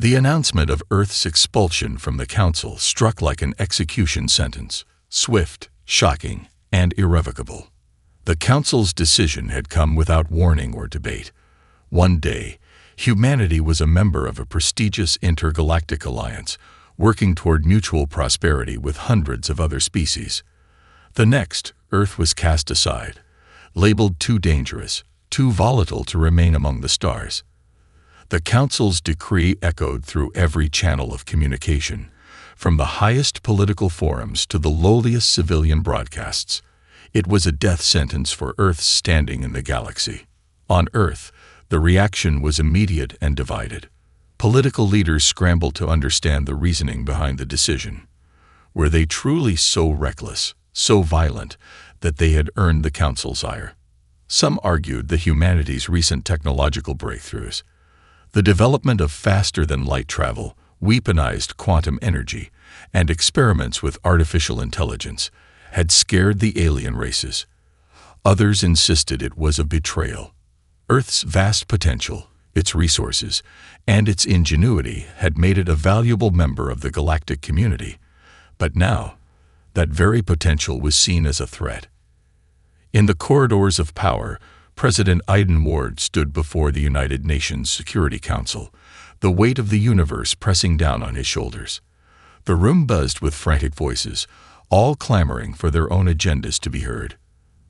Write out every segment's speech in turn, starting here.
The announcement of Earth's expulsion from the Council struck like an execution sentence, swift, shocking, and irrevocable. The Council's decision had come without warning or debate. One day, humanity was a member of a prestigious intergalactic alliance, working toward mutual prosperity with hundreds of other species. The next, Earth was cast aside, labeled too dangerous, too volatile to remain among the stars. The Council's decree echoed through every channel of communication, from the highest political forums to the lowliest civilian broadcasts. It was a death sentence for Earth's standing in the galaxy. On Earth, the reaction was immediate and divided. Political leaders scrambled to understand the reasoning behind the decision. Were they truly so reckless, so violent, that they had earned the Council's ire? Some argued that humanity's recent technological breakthroughs, the development of faster-than-light travel, weaponized quantum energy, and experiments with artificial intelligence, had scared the alien races. Others insisted it was a betrayal. Earth's vast potential, its resources, and its ingenuity had made it a valuable member of the galactic community. But now, that very potential was seen as a threat. In the corridors of power, President Aiden Ward stood before the United Nations Security Council, the weight of the universe pressing down on his shoulders. The room buzzed with frantic voices, all clamoring for their own agendas to be heard.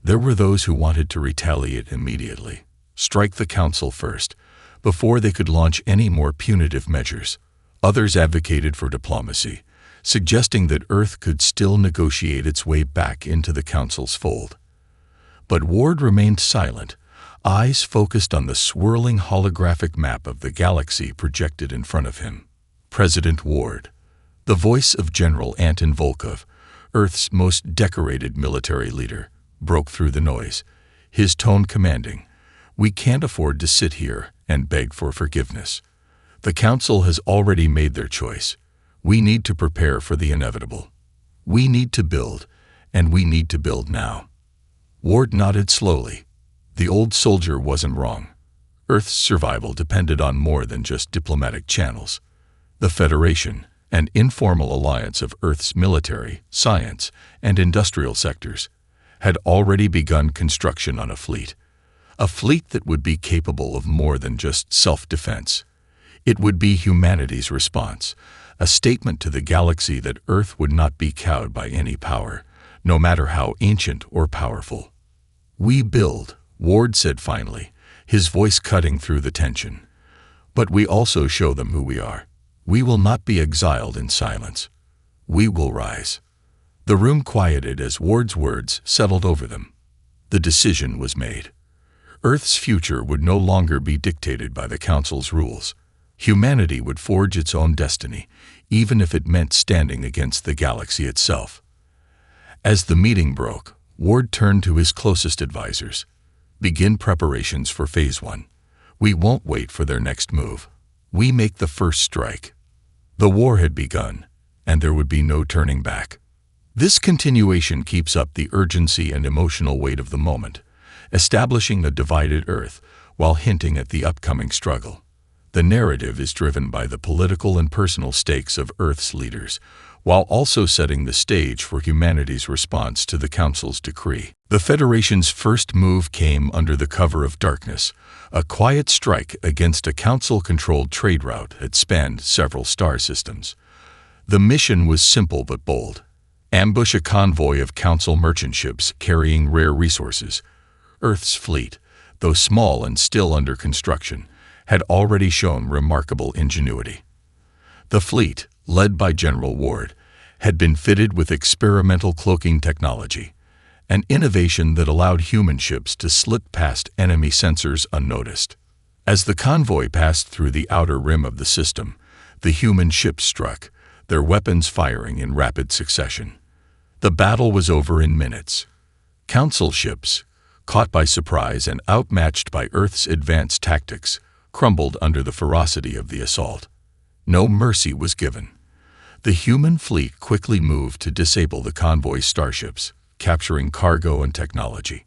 There were those who wanted to retaliate immediately, strike the Council first, before they could launch any more punitive measures. Others advocated for diplomacy, suggesting that Earth could still negotiate its way back into the Council's fold. But Ward remained silent, eyes focused on the swirling holographic map of the galaxy projected in front of him. President Ward, the voice of General Anton Volkov, Earth's most decorated military leader, broke through the noise, his tone commanding. "We can't afford to sit here and beg for forgiveness. The Council has already made their choice. We need to prepare for the inevitable. We need to build, and we need to build now." Ward nodded slowly. The old soldier wasn't wrong. Earth's survival depended on more than just diplomatic channels. The Federation, an informal alliance of Earth's military, science, and industrial sectors, had already begun construction on a fleet that would be capable of more than just self-defense. It would be humanity's response, a statement to the galaxy that Earth would not be cowed by any power, no matter how ancient or powerful. "We build," Ward said finally, his voice cutting through the tension. "But we also show them who we are. We will not be exiled in silence. We will rise." The room quieted as Ward's words settled over them. The decision was made. Earth's future would no longer be dictated by the Council's rules. Humanity would forge its own destiny, even if it meant standing against the galaxy itself. As the meeting broke, Ward turned to his closest advisors. "Begin preparations for Phase 1. We won't wait for their next move. We make the first strike." The war had begun, and there would be no turning back. This continuation keeps up the urgency and emotional weight of the moment, establishing a divided Earth while hinting at the upcoming struggle. The narrative is driven by the political and personal stakes of Earth's leaders, while also setting the stage for humanity's response to the Council's decree. The Federation's first move came under the cover of darkness, a quiet strike against a Council-controlled trade route that spanned several star systems. The mission was simple but bold. Ambush a convoy of Council merchant ships carrying rare resources. Earth's fleet, though small and still under construction, had already shown remarkable ingenuity. The fleet, led by General Ward, had been fitted with experimental cloaking technology, an innovation that allowed human ships to slip past enemy sensors unnoticed. As the convoy passed through the outer rim of the system, the human ships struck, their weapons firing in rapid succession. The battle was over in minutes. Council ships, caught by surprise and outmatched by Earth's advanced tactics, crumbled under the ferocity of the assault. No mercy was given. The human fleet quickly moved to disable the convoy's starships, capturing cargo and technology.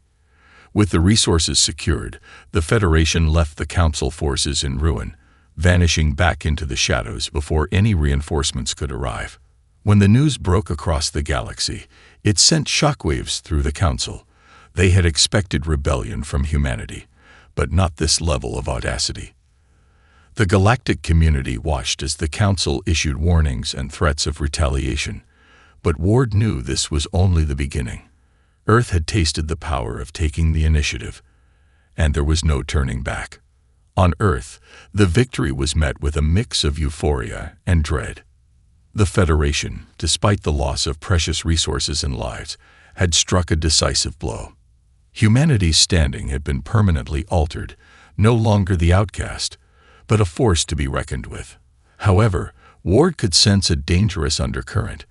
With the resources secured, the Federation left the Council forces in ruin, vanishing back into the shadows before any reinforcements could arrive. When the news broke across the galaxy, it sent shockwaves through the Council. They had expected rebellion from humanity, but not this level of audacity. The galactic community watched as the Council issued warnings and threats of retaliation, but Ward knew this was only the beginning. Earth had tasted the power of taking the initiative, and there was no turning back. On Earth, the victory was met with a mix of euphoria and dread. The Federation, despite the loss of precious resources and lives, had struck a decisive blow. Humanity's standing had been permanently altered, no longer the outcast, but a force to be reckoned with. However, Ward could sense a dangerous undercurrent.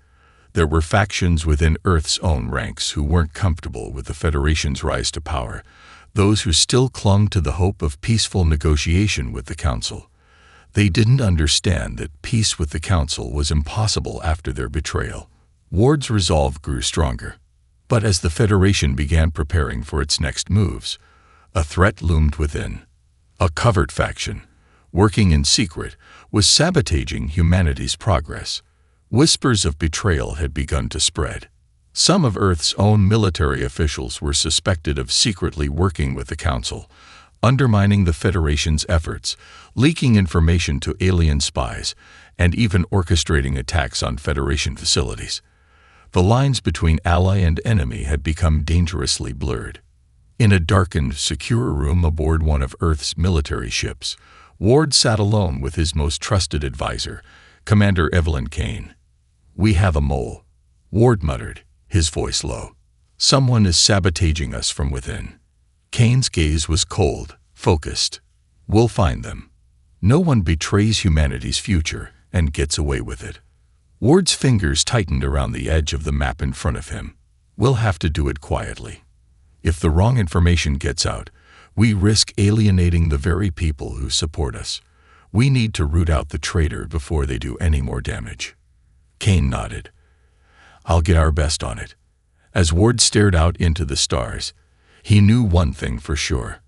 There were factions within Earth's own ranks who weren't comfortable with the Federation's rise to power, those who still clung to the hope of peaceful negotiation with the Council. They didn't understand that peace with the Council was impossible after their betrayal. Ward's resolve grew stronger. But as the Federation began preparing for its next moves, a threat loomed within. A covert faction, working in secret, was sabotaging humanity's progress. Whispers of betrayal had begun to spread. Some of Earth's own military officials were suspected of secretly working with the Council, undermining the Federation's efforts, leaking information to alien spies, and even orchestrating attacks on Federation facilities. The lines between ally and enemy had become dangerously blurred. In a darkened, secure room aboard one of Earth's military ships, Ward sat alone with his most trusted advisor, Commander Evelyn Kane. "We have a mole," Ward muttered, his voice low. "Someone is sabotaging us from within." Kane's gaze was cold, focused. "We'll find them. No one betrays humanity's future and gets away with it." Ward's fingers tightened around the edge of the map in front of him. "We'll have to do it quietly. If the wrong information gets out, we risk alienating the very people who support us. We need to root out the traitor before they do any more damage." Kane nodded. "I'll get our best on it." As Ward stared out into the stars, he knew one thing for sure.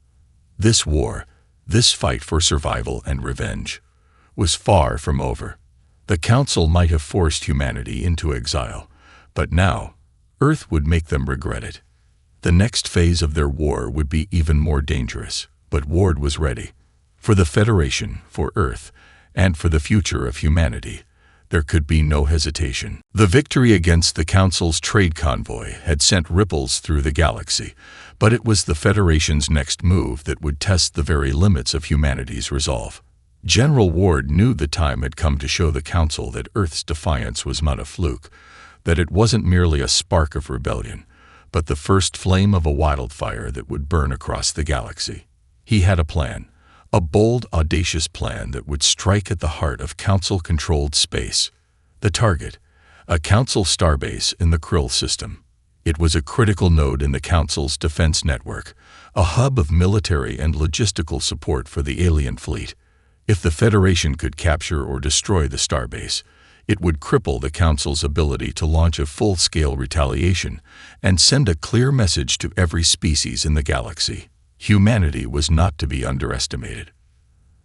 This war, this fight for survival and revenge, was far from over. The Council might have forced humanity into exile, but now, Earth would make them regret it. The next phase of their war would be even more dangerous, but Ward was ready. For the Federation, for Earth, and for the future of humanity, there could be no hesitation. The victory against the Council's trade convoy had sent ripples through the galaxy, but it was the Federation's next move that would test the very limits of humanity's resolve. General Ward knew the time had come to show the Council that Earth's defiance was not a fluke, that it wasn't merely a spark of rebellion, but the first flame of a wildfire that would burn across the galaxy. He had a plan. A bold, audacious plan that would strike at the heart of Council-controlled space. The target, a Council starbase in the Krill system. It was a critical node in the Council's defense network, a hub of military and logistical support for the alien fleet. If the Federation could capture or destroy the starbase, it would cripple the Council's ability to launch a full-scale retaliation and send a clear message to every species in the galaxy. Humanity was not to be underestimated.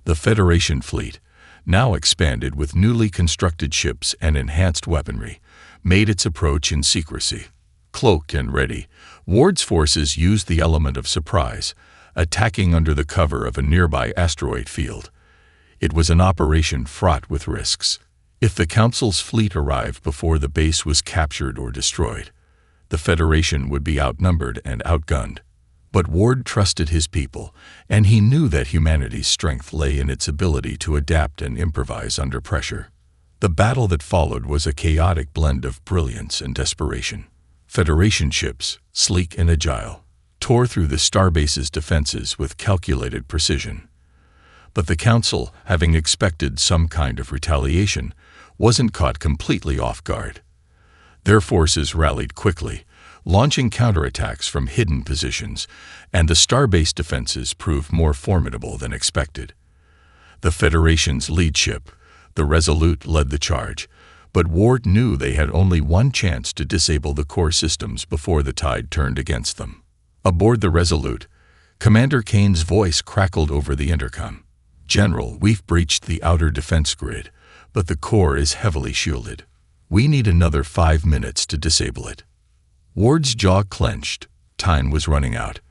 The Federation fleet, now expanded with newly constructed ships and enhanced weaponry, made its approach in secrecy. Cloaked and ready, Ward's forces used the element of surprise, attacking under the cover of a nearby asteroid field. It was an operation fraught with risks. If the Council's fleet arrived before the base was captured or destroyed, the Federation would be outnumbered and outgunned. But Ward trusted his people, and he knew that humanity's strength lay in its ability to adapt and improvise under pressure. The battle that followed was a chaotic blend of brilliance and desperation. Federation ships, sleek and agile, tore through the starbase's defenses with calculated precision. But the Council, having expected some kind of retaliation, wasn't caught completely off guard. Their forces rallied quickly, launching counterattacks from hidden positions, and the starbase defenses proved more formidable than expected. The Federation's lead ship, the Resolute, led the charge, but Ward knew they had only one chance to disable the core systems before the tide turned against them. Aboard the Resolute, Commander Kane's voice crackled over the intercom. "General, we've breached the outer defense grid, but the core is heavily shielded. We need another 5 minutes to disable it." Ward's jaw clenched. Time was running out.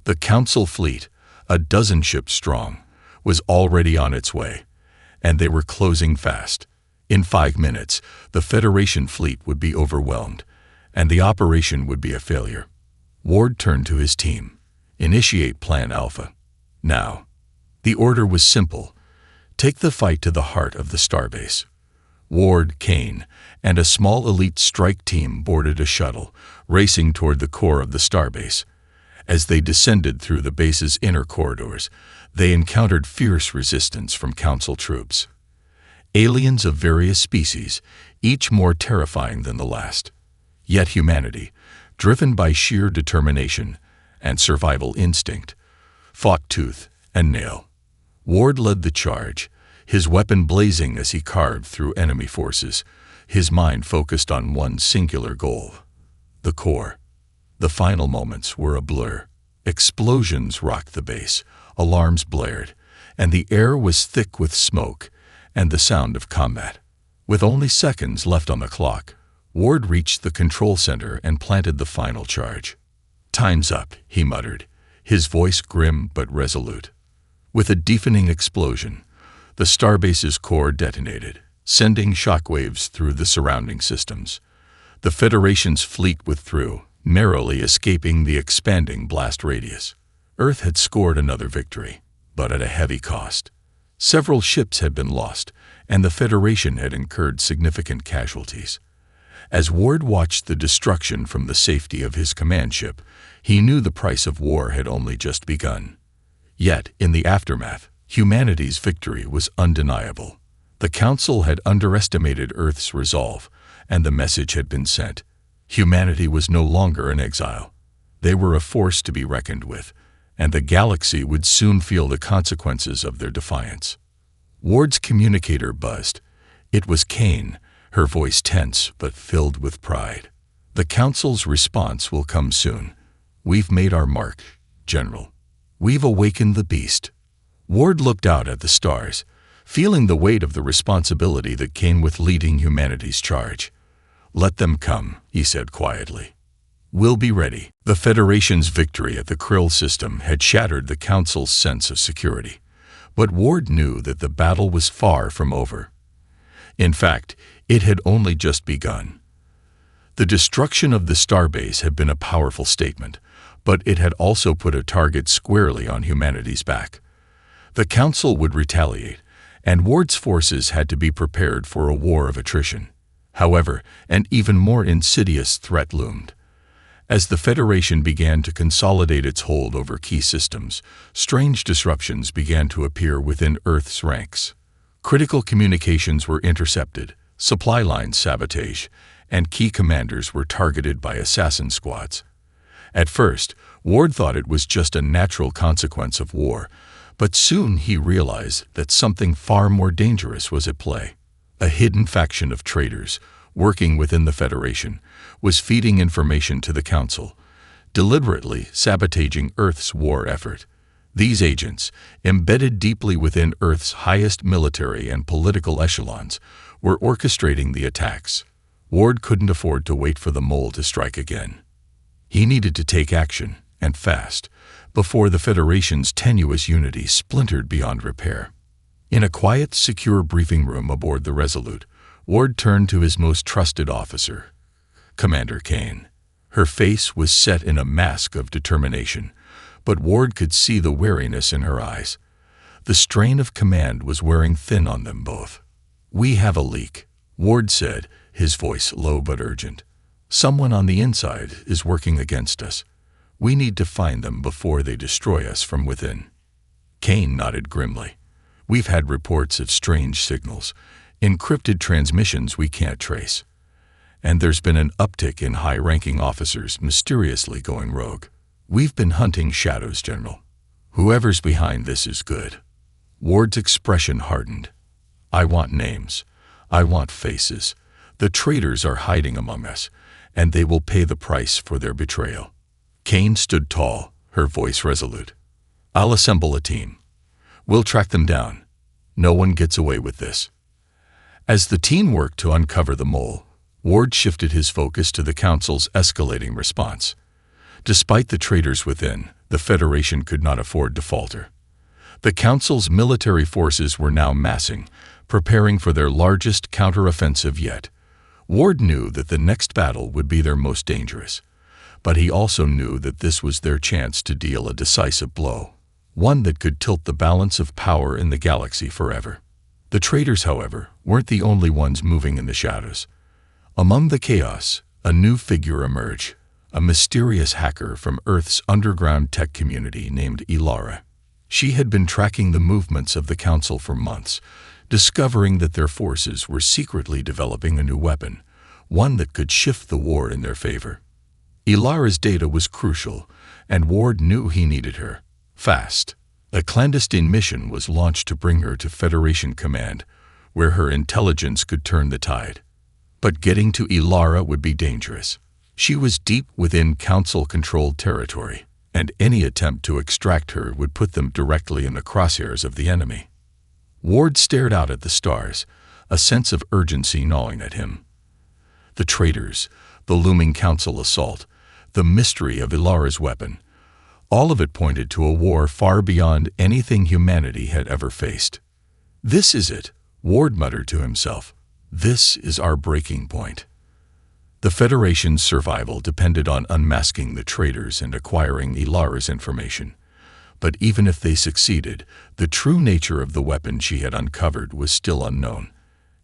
The Council fleet, a dozen ships strong, was already on its way, and they were closing fast. In 5 minutes, the Federation fleet would be overwhelmed, and the operation would be a failure. Ward turned to his team. "Initiate Plan Alpha. Now." The order was simple. Take the fight to the heart of the starbase. Ward, Kane, and a small elite strike team boarded a shuttle, racing toward the core of the starbase. As they descended through the base's inner corridors, they encountered fierce resistance from Council troops. Aliens of various species, each more terrifying than the last. Yet humanity, driven by sheer determination and survival instinct, fought tooth and nail. Ward led the charge, his weapon blazing as he carved through enemy forces, his mind focused on one singular goal: the core. The final moments were a blur. Explosions rocked the base, alarms blared, and the air was thick with smoke and the sound of combat. With only seconds left on the clock, Ward reached the control center and planted the final charge. "Time's up," he muttered, his voice grim but resolute. With a deafening explosion, the starbase's core detonated, sending shockwaves through the surrounding systems. The Federation's fleet withdrew, narrowly escaping the expanding blast radius. Earth had scored another victory, but at a heavy cost. Several ships had been lost, and the Federation had incurred significant casualties. As Ward watched the destruction from the safety of his command ship, he knew the price of war had only just begun. Yet, in the aftermath, humanity's victory was undeniable. The Council had underestimated Earth's resolve, and the message had been sent. Humanity was no longer in exile. They were a force to be reckoned with, and the galaxy would soon feel the consequences of their defiance. Ward's communicator buzzed. It was Kane, her voice tense but filled with pride. "The Council's response will come soon. We've made our mark, General. We've awakened the beast." Ward looked out at the stars, feeling the weight of the responsibility that came with leading humanity's charge. "Let them come," he said quietly. "We'll be ready." The Federation's victory at the Krill system had shattered the Council's sense of security, but Ward knew that the battle was far from over. In fact, it had only just begun. The destruction of the starbase had been a powerful statement, but it had also put a target squarely on humanity's back. The Council would retaliate, and Ward's forces had to be prepared for a war of attrition. However, an even more insidious threat loomed. As the Federation began to consolidate its hold over key systems, strange disruptions began to appear within Earth's ranks. Critical communications were intercepted, supply lines sabotaged, and key commanders were targeted by assassin squads. At first, Ward thought it was just a natural consequence of war, but soon he realized that something far more dangerous was at play. A hidden faction of traitors, working within the Federation, was feeding information to the Council, deliberately sabotaging Earth's war effort. These agents, embedded deeply within Earth's highest military and political echelons, were orchestrating the attacks. Ward couldn't afford to wait for the mole to strike again. He needed to take action, and fast, before the Federation's tenuous unity splintered beyond repair. In a quiet, secure briefing room aboard the Resolute, Ward turned to his most trusted officer, Commander Kane. Her face was set in a mask of determination, but Ward could see the wariness in her eyes. The strain of command was wearing thin on them both. "We have a leak," Ward said, his voice low but urgent. "Someone on the inside is working against us. We need to find them before they destroy us from within." Kane nodded grimly. "We've had reports of strange signals, encrypted transmissions we can't trace. And there's been an uptick in high-ranking officers mysteriously going rogue. We've been hunting shadows, General. Whoever's behind this is good." Ward's expression hardened. "I want names. I want faces. The traitors are hiding among us, and they will pay the price for their betrayal." Kane stood tall, her voice resolute. "I'll assemble a team. We'll track them down. No one gets away with this." As the team worked to uncover the mole, Ward shifted his focus to the Council's escalating response. Despite the traitors within, the Federation could not afford to falter. The Council's military forces were now massing, preparing for their largest counteroffensive yet. Ward knew that the next battle would be their most dangerous, but he also knew that this was their chance to deal a decisive blow, one that could tilt the balance of power in the galaxy forever. The traitors, however, weren't the only ones moving in the shadows. Among the chaos, a new figure emerged, a mysterious hacker from Earth's underground tech community named Ilara. She had been tracking the movements of the Council for months, discovering that their forces were secretly developing a new weapon, one that could shift the war in their favor. Ilara's data was crucial, and Ward knew he needed her. Fast. A clandestine mission was launched to bring her to Federation Command, where her intelligence could turn the tide. But getting to Ilara would be dangerous. She was deep within Council-controlled territory, and any attempt to extract her would put them directly in the crosshairs of the enemy. Ward stared out at the stars, a sense of urgency gnawing at him. The traitors, the looming Council assault, the mystery of Ilara's weapon, all of it pointed to a war far beyond anything humanity had ever faced. "This is it," Ward muttered to himself. "This is our breaking point." The Federation's survival depended on unmasking the traitors and acquiring Ilara's information. But even if they succeeded, the true nature of the weapon she had uncovered was still unknown,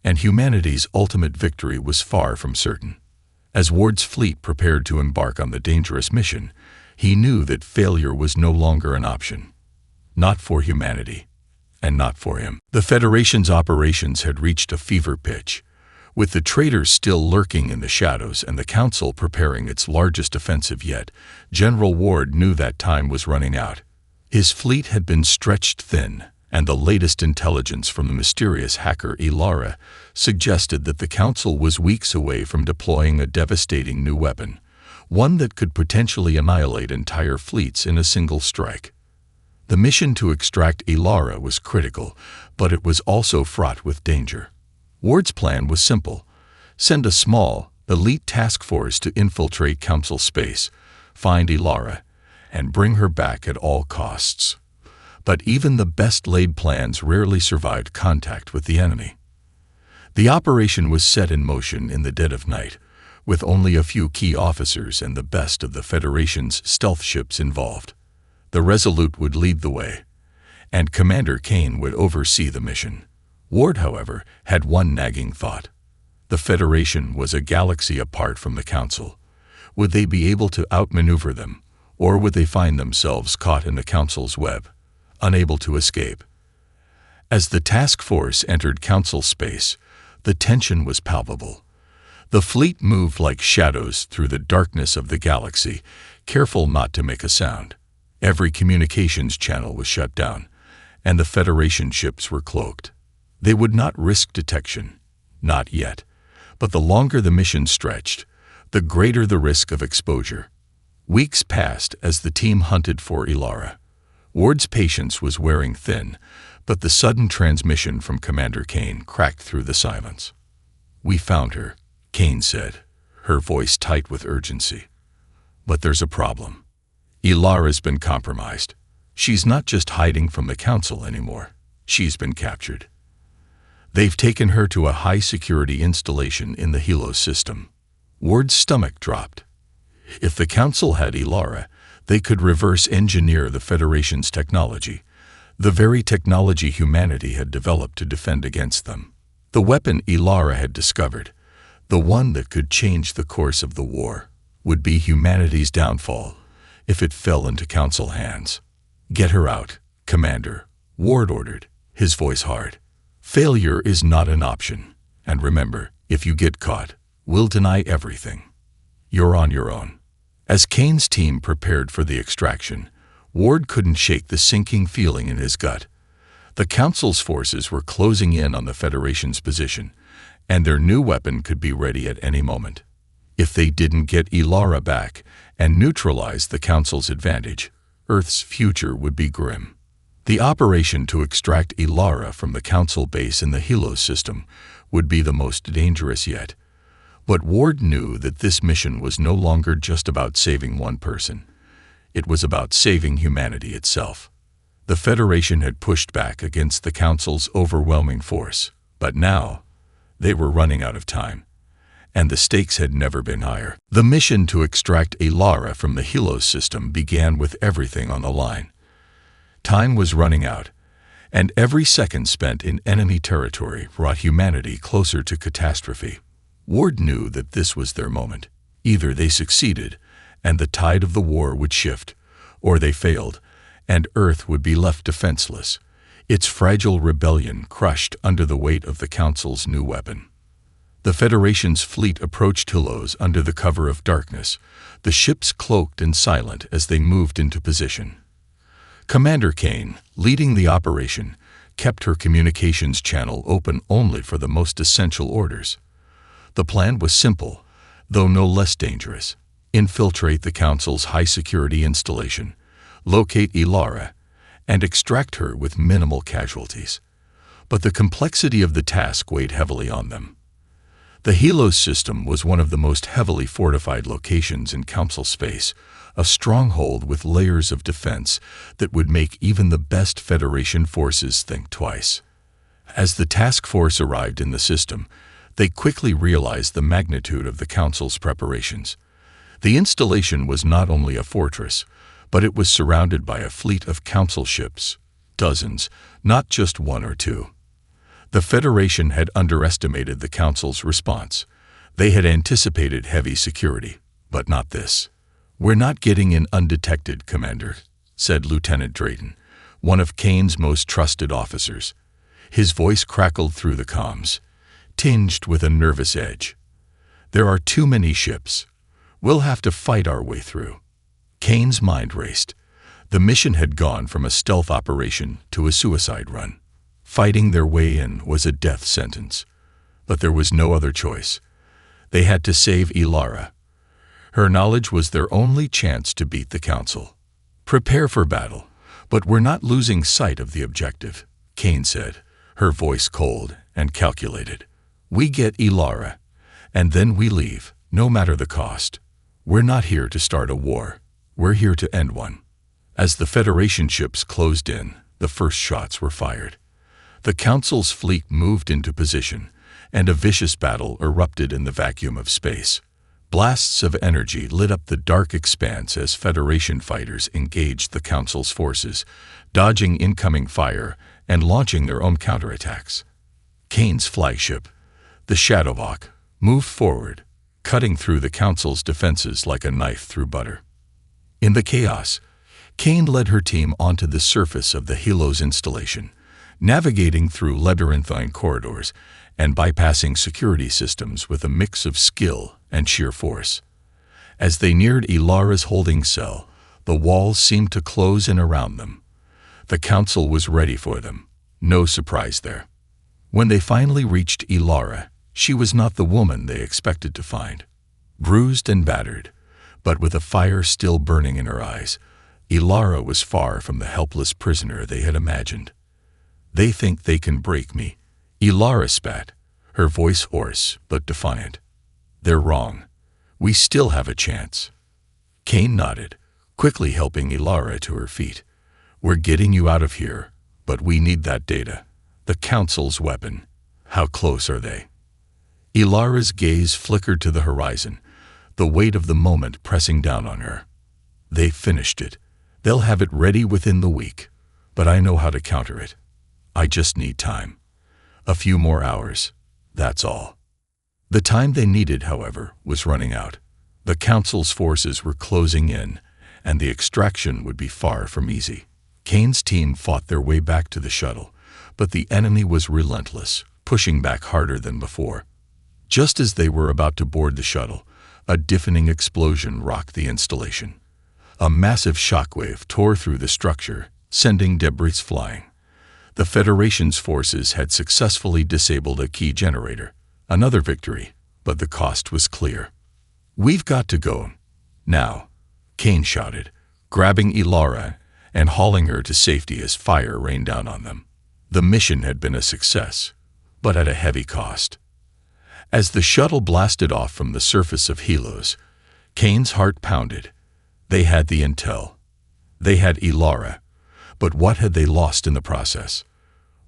and humanity's ultimate victory was far from certain. As Ward's fleet prepared to embark on the dangerous mission, he knew that failure was no longer an option. Not for humanity, and not for him. The Federation's operations had reached a fever pitch, with the traitors still lurking in the shadows and the Council preparing its largest offensive yet. General Ward knew that time was running out. His fleet had been stretched thin, and the latest intelligence from the mysterious hacker Ilara suggested that the Council was weeks away from deploying a devastating new weapon, one that could potentially annihilate entire fleets in a single strike. The mission to extract Ilara was critical, but it was also fraught with danger. Ward's plan was simple: send a small, elite task force to infiltrate Council space, find Ilara, and bring her back at all costs. But even the best-laid plans rarely survived contact with the enemy. The operation was set in motion in the dead of night, with only a few key officers and the best of the Federation's stealth ships involved. The Resolute would lead the way, and Commander Kane would oversee the mission. Ward, however, had one nagging thought. The Federation was a galaxy apart from the Council. Would they be able to outmaneuver them, or would they find themselves caught in the Council's web, unable to escape? As the task force entered Council space, the tension was palpable. The fleet moved like shadows through the darkness of the galaxy, careful not to make a sound. Every communications channel was shut down, and the Federation ships were cloaked. They would not risk detection, not yet, but the longer the mission stretched, the greater the risk of exposure. Weeks passed as the team hunted for Ilara. Ward's patience was wearing thin, but the sudden transmission from Commander Kane cracked through the silence. "We found her," Kane said, her voice tight with urgency. "But there's a problem. Ilara's been compromised. She's not just hiding from the Council anymore. She's been captured. They've taken her to a high-security installation in the Helos system." Ward's stomach dropped. If the Council had Ilara, they could reverse-engineer the Federation's technology, the very technology humanity had developed to defend against them. The weapon Ilara had discovered, the one that could change the course of the war, would be humanity's downfall if it fell into Council hands. "Get her out, Commander," Ward ordered, his voice hard. "Failure is not an option, and remember, if you get caught, we'll deny everything. You're on your own." As Kane's team prepared for the extraction, Ward couldn't shake the sinking feeling in his gut. The Council's forces were closing in on the Federation's position, and their new weapon could be ready at any moment. If they didn't get Ilara back and neutralize the Council's advantage, Earth's future would be grim. The operation to extract Ilara from the Council base in the Helos system would be the most dangerous yet. But Ward knew that this mission was no longer just about saving one person. It was about saving humanity itself. The Federation had pushed back against the Council's overwhelming force, but now they were running out of time, and the stakes had never been higher. The mission to extract Ilara from the Helos system began with everything on the line. Time was running out, and every second spent in enemy territory brought humanity closer to catastrophe. Ward knew that this was their moment. Either they succeeded, and the tide of the war would shift, or they failed, and Earth would be left defenseless, its fragile rebellion crushed under the weight of the Council's new weapon. The Federation's fleet approached Helos under the cover of darkness, the ships cloaked and silent as they moved into position. Commander Kane, leading the operation, kept her communications channel open only for the most essential orders. The plan was simple, though no less dangerous. Infiltrate the Council's high-security installation, locate Ilara, and extract her with minimal casualties. But the complexity of the task weighed heavily on them. The Helos system was one of the most heavily fortified locations in Council space, a stronghold with layers of defense that would make even the best Federation forces think twice. As the task force arrived in the system, they quickly realized the magnitude of the Council's preparations. The installation was not only a fortress, but it was surrounded by a fleet of Council ships, dozens, not just one or two. The Federation had underestimated the Council's response. They had anticipated heavy security, but not this. "We're not getting in undetected, Commander," said Lieutenant Drayton, one of Kane's most trusted officers. His voice crackled through the comms, tinged with a nervous edge. "There are too many ships. We'll have to fight our way through." Kane's mind raced. The mission had gone from a stealth operation to a suicide run. Fighting their way in was a death sentence. But there was no other choice. They had to save Ilara. Her knowledge was their only chance to beat the Council. "Prepare for battle, but we're not losing sight of the objective," Kane said, her voice cold and calculated. "We get Ilara, and then we leave, no matter the cost. We're not here to start a war. We're here to end one." As the Federation ships closed in, the first shots were fired. The Council's fleet moved into position, and a vicious battle erupted in the vacuum of space. Blasts of energy lit up the dark expanse as Federation fighters engaged the Council's forces, dodging incoming fire and launching their own counterattacks. Kane's flagship, the Shadowhawk, moved forward, cutting through the Council's defenses like a knife through butter. In the chaos, Kane led her team onto the surface of the Helos installation, navigating through labyrinthine corridors and bypassing security systems with a mix of skill and sheer force. As they neared Ilara's holding cell, the walls seemed to close in around them. The Council was ready for them. No surprise there. When they finally reached Ilara, she was not the woman they expected to find. Bruised and battered, but with a fire still burning in her eyes, Ilara was far from the helpless prisoner they had imagined. "They think they can break me," Ilara spat, her voice hoarse but defiant. "They're wrong. We still have a chance." Kane nodded, quickly helping Ilara to her feet. "We're getting you out of here, but we need that data. The Council's weapon. How close are they?" Ilara's gaze flickered to the horizon, the weight of the moment pressing down on her. "They finished it. They'll have it ready within the week, but I know how to counter it. I just need time. A few more hours. That's all." The time they needed, however, was running out. The Council's forces were closing in, and the extraction would be far from easy. Kane's team fought their way back to the shuttle, but the enemy was relentless, pushing back harder than before. Just as they were about to board the shuttle, a deafening explosion rocked the installation. A massive shockwave tore through the structure, sending debris flying. The Federation's forces had successfully disabled a key generator. Another victory, but the cost was clear. "We've got to go now," Kane shouted, grabbing Ilara and hauling her to safety as fire rained down on them. The mission had been a success, but at a heavy cost. As the shuttle blasted off from the surface of Helos, Kane's heart pounded. They had the intel. They had Ilara, but what had they lost in the process?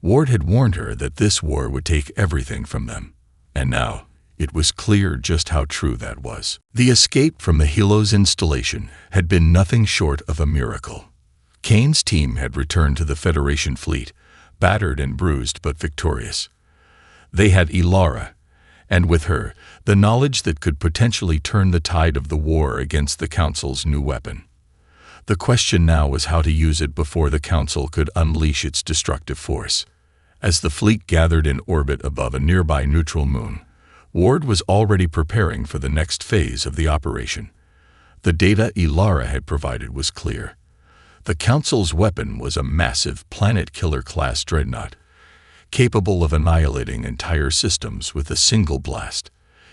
Ward had warned her that this war would take everything from them, and now it was clear just how true that was. The escape from the Helos installation had been nothing short of a miracle. Kane's team had returned to the Federation fleet, battered and bruised but victorious. They had Ilara, and with her, the knowledge that could potentially turn the tide of the war against the Council's new weapon. The question now was how to use it before the Council could unleash its destructive force. As the fleet gathered in orbit above a nearby neutral moon, Ward was already preparing for the next phase of the operation. The data Ilara had provided was clear. The Council's weapon was a massive planet-killer-class dreadnought, capable of annihilating entire systems with a single blast.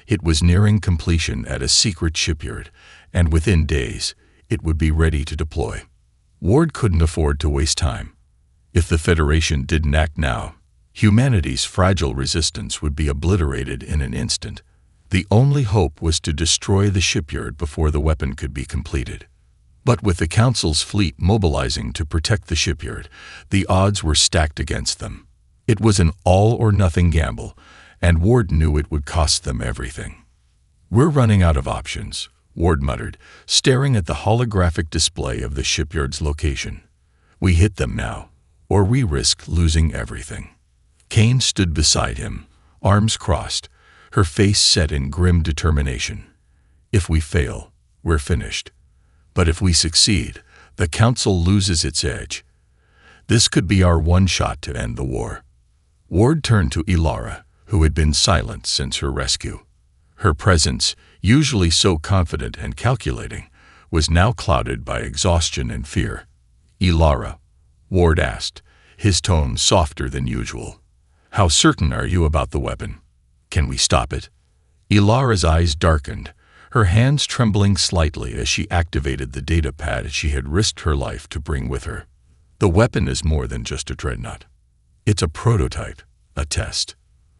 It was nearing completion at a secret shipyard, and within days, it would be ready to deploy. Ward couldn't afford to waste time. If the Federation didn't act now, humanity's fragile resistance would be obliterated in an instant. The only hope was to destroy the shipyard before the weapon could be completed. But with the Council's fleet mobilizing to protect the shipyard, the odds were stacked against them. It was an all-or-nothing gamble, and Ward knew it would cost them everything. "We're running out of options," Ward muttered, staring at the holographic display of the shipyard's location. "We hit them now, or we risk losing everything." Kane stood beside him, arms crossed, her face set in grim determination. "If we fail, we're finished. But if we succeed, the Council loses its edge. This could be our one shot to end the war." Ward turned to Ilara, who had been silent since her rescue. Her presence, usually so confident and calculating, was now clouded by exhaustion and fear. "Ilara," Ward asked, his tone softer than usual, "how certain are you about the weapon? Can we stop it?" Ilara's eyes darkened, her hands trembling slightly as she activated the data pad she had risked her life to bring with her. "The weapon is more than just a dreadnought. It's a prototype, a test.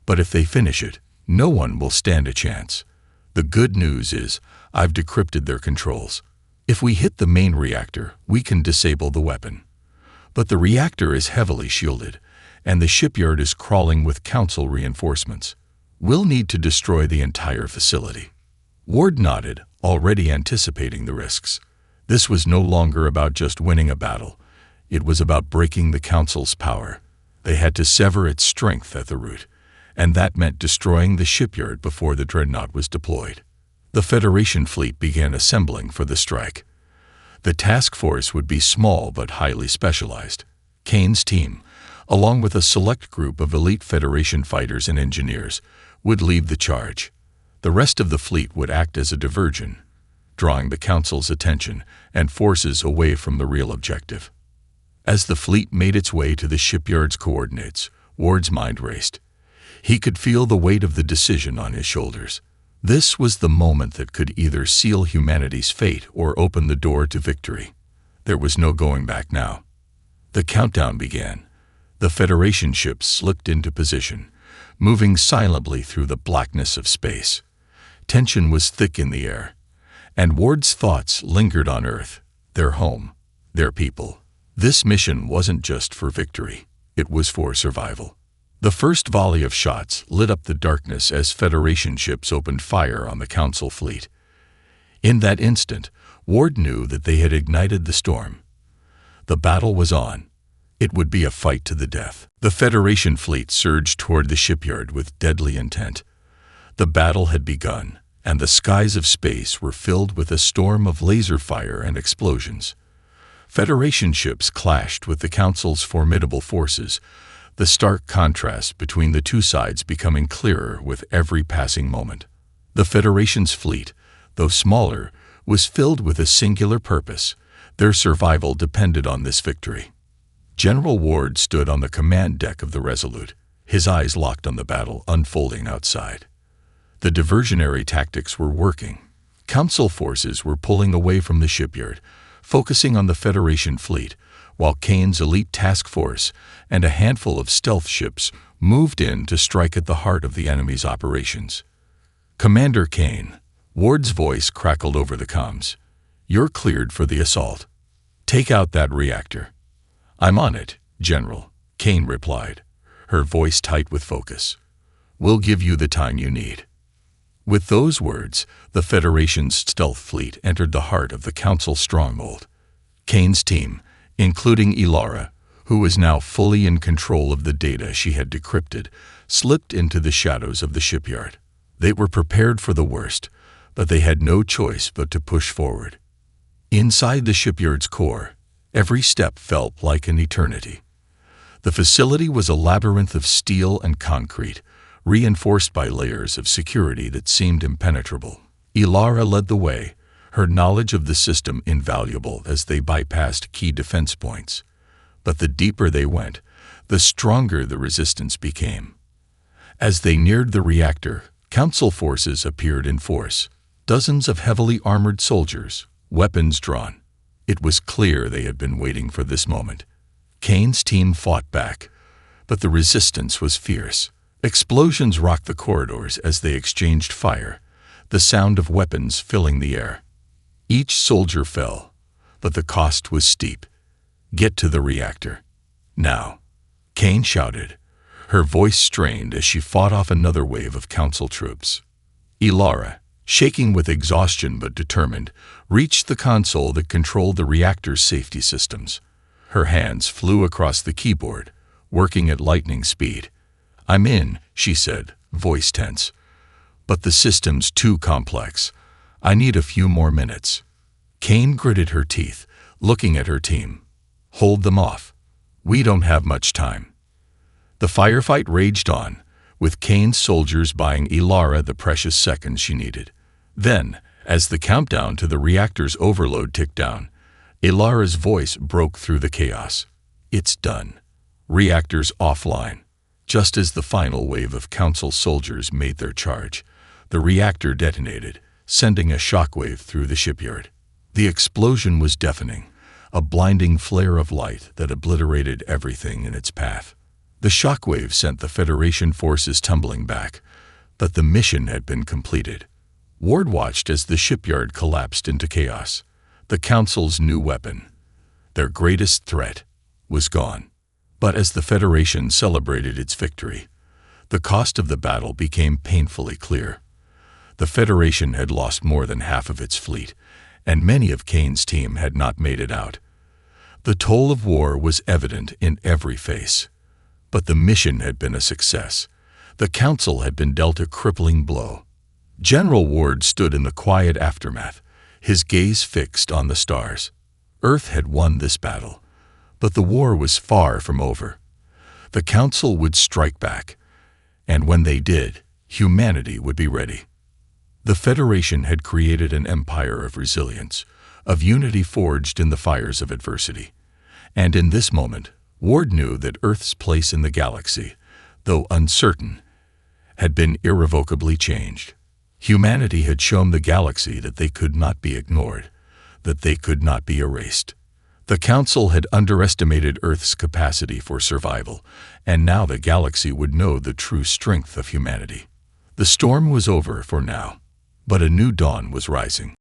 But if they finish it, no one will stand a chance. The good news is, I've decrypted their controls. If we hit the main reactor, we can disable the weapon. But the reactor is heavily shielded, and the shipyard is crawling with Council reinforcements. We'll need to destroy the entire facility." Ward nodded, already anticipating the risks. This was no longer about just winning a battle. It was about breaking the Council's power. They had to sever its strength at the root, and that meant destroying the shipyard before the dreadnought was deployed. The Federation fleet began assembling for the strike. The task force would be small but highly specialized. Kane's team, along with a select group of elite Federation fighters and engineers, would lead the charge. The rest of the fleet would act as a diversion, drawing the Council's attention and forces away from the real objective. As the fleet made its way to the shipyard's coordinates, Ward's mind raced. He could feel the weight of the decision on his shoulders. This was the moment that could either seal humanity's fate or open the door to victory. There was no going back now. The countdown began. The Federation ships slipped into position, moving silently through the blackness of space. Tension was thick in the air, and Ward's thoughts lingered on Earth, their home, their people. This mission wasn't just for victory, it was for survival. The first volley of shots lit up the darkness as Federation ships opened fire on the Council fleet. In that instant, Ward knew that they had ignited the storm. The battle was on. It would be a fight to the death. The Federation fleet surged toward the shipyard with deadly intent. The battle had begun, and the skies of space were filled with a storm of laser fire and explosions. Federation ships clashed with the Council's formidable forces, the stark contrast between the two sides becoming clearer with every passing moment. The Federation's fleet, though smaller, was filled with a singular purpose. Their survival depended on this victory. General Ward stood on the command deck of the Resolute, his eyes locked on the battle unfolding outside. The diversionary tactics were working. Council forces were pulling away from the shipyard, focusing on the Federation fleet, while Kane's elite task force and a handful of stealth ships moved in to strike at the heart of the enemy's operations. "Commander Kane," Ward's voice crackled over the comms. "You're cleared for the assault. Take out that reactor." "I'm on it, General," Kane replied, her voice tight with focus. "We'll give you the time you need." With those words, the Federation's stealth fleet entered the heart of the Council stronghold. Kane's team, including Ilara, who was now fully in control of the data she had decrypted, slipped into the shadows of the shipyard. They were prepared for the worst, but they had no choice but to push forward. Inside the shipyard's core, every step felt like an eternity. The facility was a labyrinth of steel and concrete, reinforced by layers of security that seemed impenetrable. Ilara led the way, her knowledge of the system invaluable as they bypassed key defense points. But the deeper they went, the stronger the resistance became. As they neared the reactor, Council forces appeared in force, dozens of heavily armored soldiers, weapons drawn. It was clear they had been waiting for this moment. Kane's team fought back, but the resistance was fierce. Explosions rocked the corridors as they exchanged fire, the sound of weapons filling the air. Each soldier fell, but the cost was steep. "Get to the reactor. Now," Kane shouted, her voice strained as she fought off another wave of Council troops. Ilara, shaking with exhaustion but determined, reached the console that controlled the reactor's safety systems. Her hands flew across the keyboard, working at lightning speed. "I'm in," she said, voice tense. "But the system's too complex. I need a few more minutes." Kane gritted her teeth, looking at her team. "Hold them off. We don't have much time." The firefight raged on, with Kane's soldiers buying Ilara the precious seconds she needed. Then, as the countdown to the reactor's overload ticked down, Ilara's voice broke through the chaos. "It's done. Reactors offline." Just as the final wave of Council soldiers made their charge, the reactor detonated, sending a shockwave through the shipyard. The explosion was deafening, a blinding flare of light that obliterated everything in its path. The shockwave sent the Federation forces tumbling back, but the mission had been completed. Ward watched as the shipyard collapsed into chaos. The Council's new weapon, their greatest threat, was gone. But as the Federation celebrated its victory, the cost of the battle became painfully clear. The Federation had lost more than half of its fleet, and many of Kane's team had not made it out. The toll of war was evident in every face. But the mission had been a success. The Council had been dealt a crippling blow. General Ward stood in the quiet aftermath, his gaze fixed on the stars. Earth had won this battle, but the war was far from over. The Council would strike back, and when they did, humanity would be ready. The Federation had created an empire of resilience, of unity forged in the fires of adversity. And in this moment, Ward knew that Earth's place in the galaxy, though uncertain, had been irrevocably changed. Humanity had shown the galaxy that they could not be ignored, that they could not be erased. The Council had underestimated Earth's capacity for survival, and now the galaxy would know the true strength of humanity. The storm was over for now, but a new dawn was rising.